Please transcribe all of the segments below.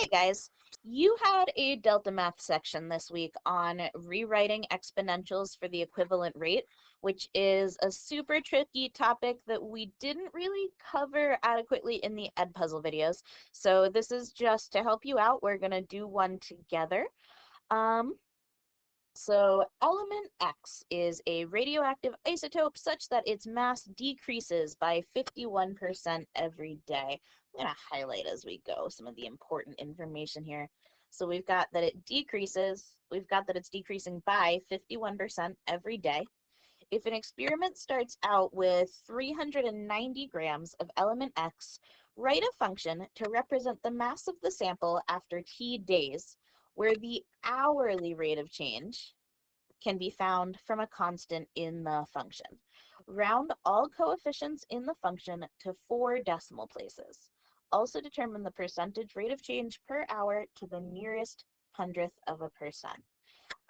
Hey guys, you had a Delta Math section this week on rewriting exponentials for the equivalent rate, which is a super tricky topic that we didn't really cover adequately in the Edpuzzle videos. So this is just to help you out. We're going to do one together. Um, so element X is a radioactive isotope such that its mass decreases by 51% every day. I'm going to highlight as we go some of the important information here. So we've got that it decreases, we've got that it's decreasing by 51% every day. If an experiment starts out with 390 grams of element X, write a function to represent the mass of the sample after t days, where the hourly rate of change can be found from a constant in the function. Round all coefficients in the function to 4 decimal places. Also determine the percentage rate of change per hour to the nearest hundredth of a percent.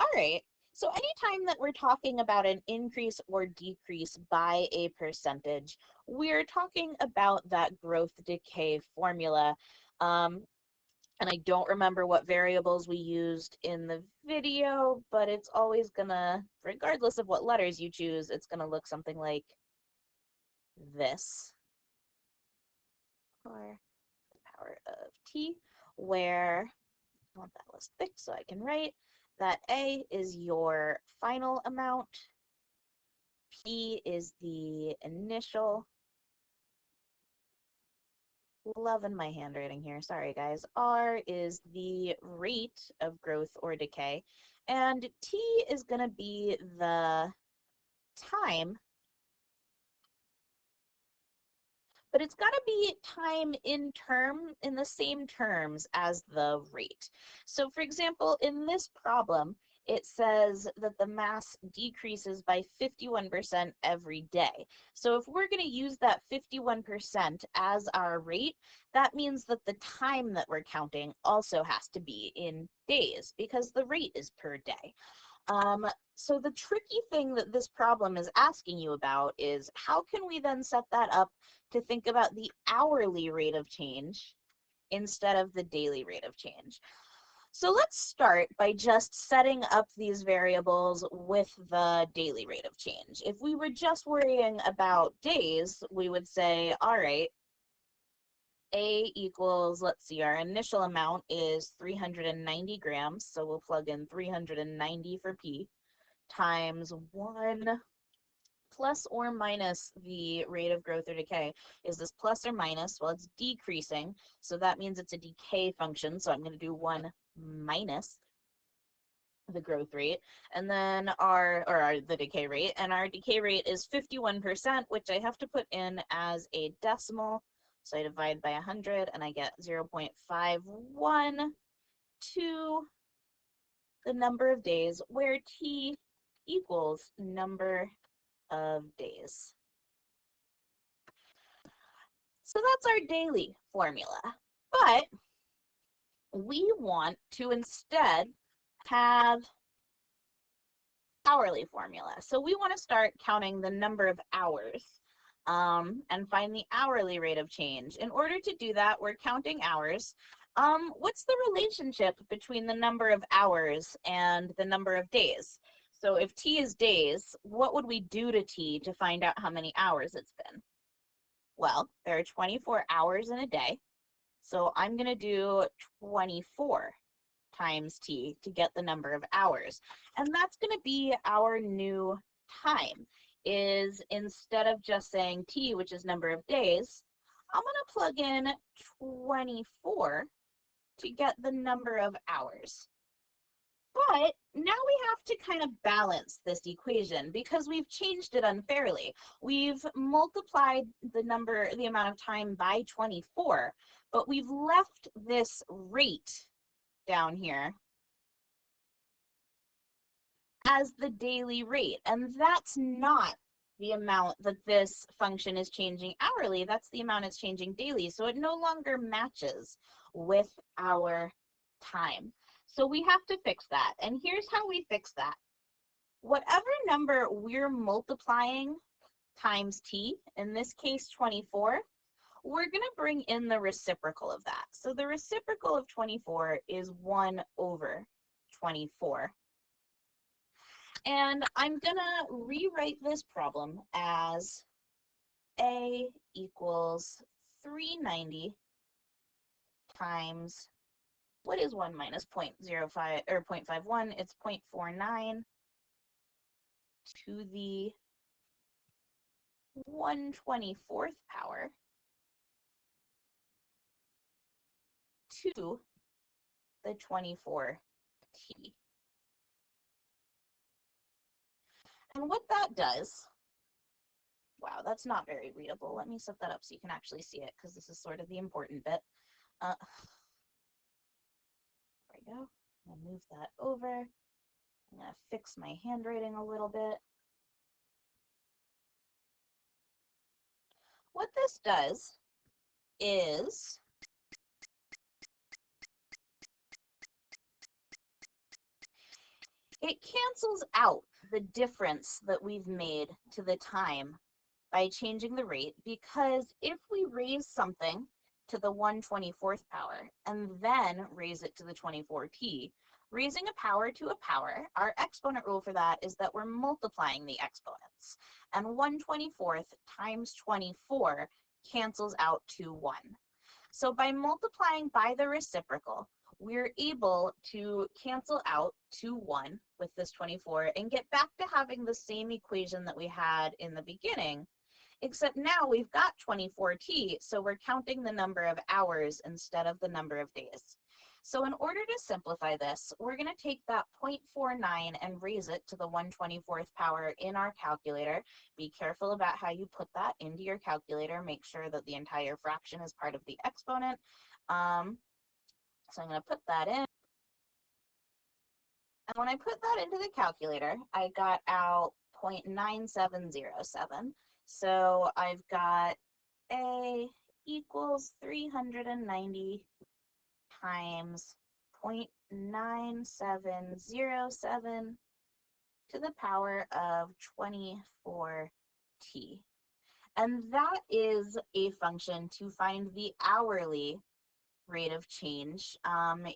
All right, so anytime that we're talking about an increase or decrease by a percentage, we're talking about that growth decay formula. And I don't remember what variables we used in the video, but it's always gonna, regardless of what letters you choose, it's gonna look something like this, or the power of t, where I want that list fixed so I can write that A is your final amount, P is the initial, loving my handwriting here, sorry guys, R is the rate of growth or decay, and T is going to be the time, but it's got to be time in the same terms as the rate. So for example, in this problem, it says that the mass decreases by 51% every day. So if we're going to use that 51% as our rate, that means that the time that we're counting also has to be in days because the rate is per day. So the tricky thing that this problem is asking you about is how can we then set that up to think about the hourly rate of change instead of the daily rate of change? So let's start by just setting up these variables with the daily rate of change. If we were just worrying about days, we would say, all right, A equals, let's see, our initial amount is 390 grams, so we'll plug in 390 for P, times 1 plus or minus the rate of growth or decay. Is this plus or minus? Well, it's decreasing, so that means it's a decay function, so I'm going to do 1 minus the growth rate, and then the decay rate, and our decay rate is 51%, which I have to put in as a decimal, so I divide by 100, and I get 0.51 to the number of days, where t equals number of days. So that's our daily formula. But we want to instead have hourly formula. So we want to start counting the number of hours and find the hourly rate of change. In order to do that, we're counting hours. What's the relationship between the number of hours and the number of days? So if t is days, what would we do to t to find out how many hours it's been? Well, there are 24 hours in a day, so I'm going to do 24 times t to get the number of hours. And that's going to be our new time, is instead of just saying t, which is number of days, I'm going to plug in 24 to get the number of hours. But now we have to kind of balance this equation because we've changed it unfairly. We've multiplied the amount of time by 24, but we've left this rate down here as the daily rate, and that's not the amount that this function is changing hourly, that's the amount it's changing daily, so it no longer matches with our time. So we have to fix that, and here's how we fix that. Whatever number we're multiplying times t, in this case 24, we're going to bring in the reciprocal of that. So the reciprocal of 24 is 1 over 24. And I'm going to rewrite this problem as A equals 390 times, what is 1 minus 0.05 or 0.51? It's 0.49 to the 1/24th power to the 24t. And what that does, wow, that's not very readable. Let me set that up so you can actually see it, because this is sort of the important bit. There we go. I'm gonna move that over. I'm gonna fix my handwriting a little bit. What this does is it cancels out the difference that we've made to the time by changing the rate, because if we raise something to the 1/24th power and then raise it to the 24t, raising a power to a power, our exponent rule for that is that we're multiplying the exponents. And 1/24th times 24 cancels out to 1. So by multiplying by the reciprocal, we're able to cancel out to 1 with this 24 and get back to having the same equation that we had in the beginning, except now we've got 24t, so we're counting the number of hours instead of the number of days. So in order to simplify this, we're going to take that 0.49 and raise it to the 1/24th power in our calculator. Be careful about how you put that into your calculator. Make sure that the entire fraction is part of the exponent. So I'm going to put that in. And when I put that into the calculator, I got out 0.9707. So I've got A equals 390 times 0.9707 to the power of 24t. And that is a function to find the hourly rate of change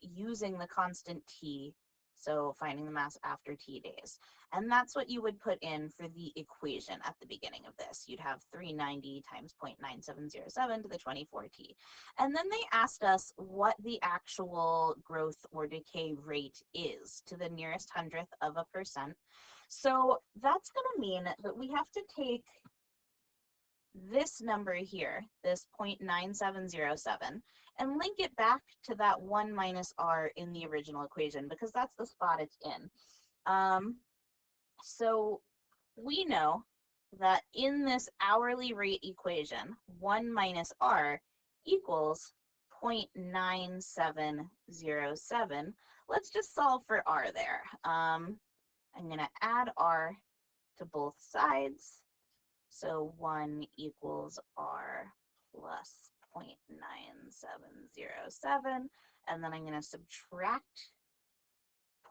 using the constant t, so finding the mass after t days. And that's what you would put in for the equation at the beginning of this. You'd have 390 times 0.9707 to the 24t. And then they asked us what the actual growth or decay rate is to the nearest hundredth of a percent. So that's going to mean that we have to take this number here, this 0.9707, and link it back to that 1 minus r in the original equation, because that's the spot it's in. So we know that in this hourly rate equation, 1 minus r equals 0.9707. Let's just solve for r there. I'm going to add r to both sides. So 1 equals r plus 0.9707, and then I'm going to subtract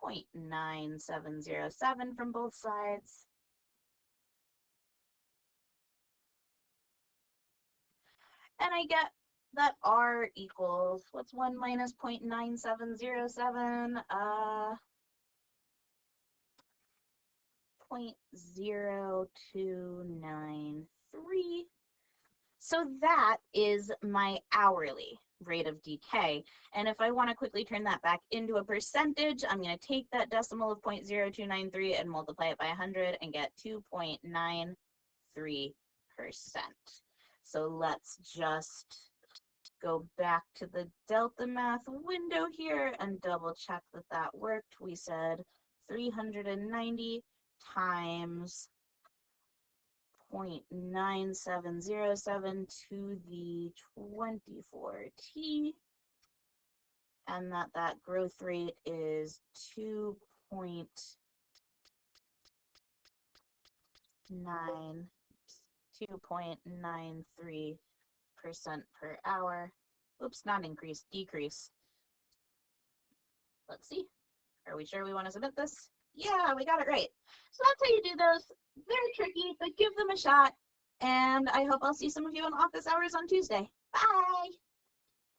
0.9707 from both sides. And I get that r equals, what's 1 minus 0.9707? 0.0293. So that is my hourly rate of decay. And if I want to quickly turn that back into a percentage, I'm going to take that decimal of 0.0293 and multiply it by 100 and get 2.93%. So let's just go back to the delta math window here and double check that that worked. We said 390 times 0.9707 to the 24t, and that growth rate is 2.93% per hour. Oops, not increase, decrease. Let's see. Are we sure we want to submit this? Yeah, we got it right. So that's how you do those. Very tricky, but give them a shot. And I hope I'll see some of you in office hours on Tuesday. Bye.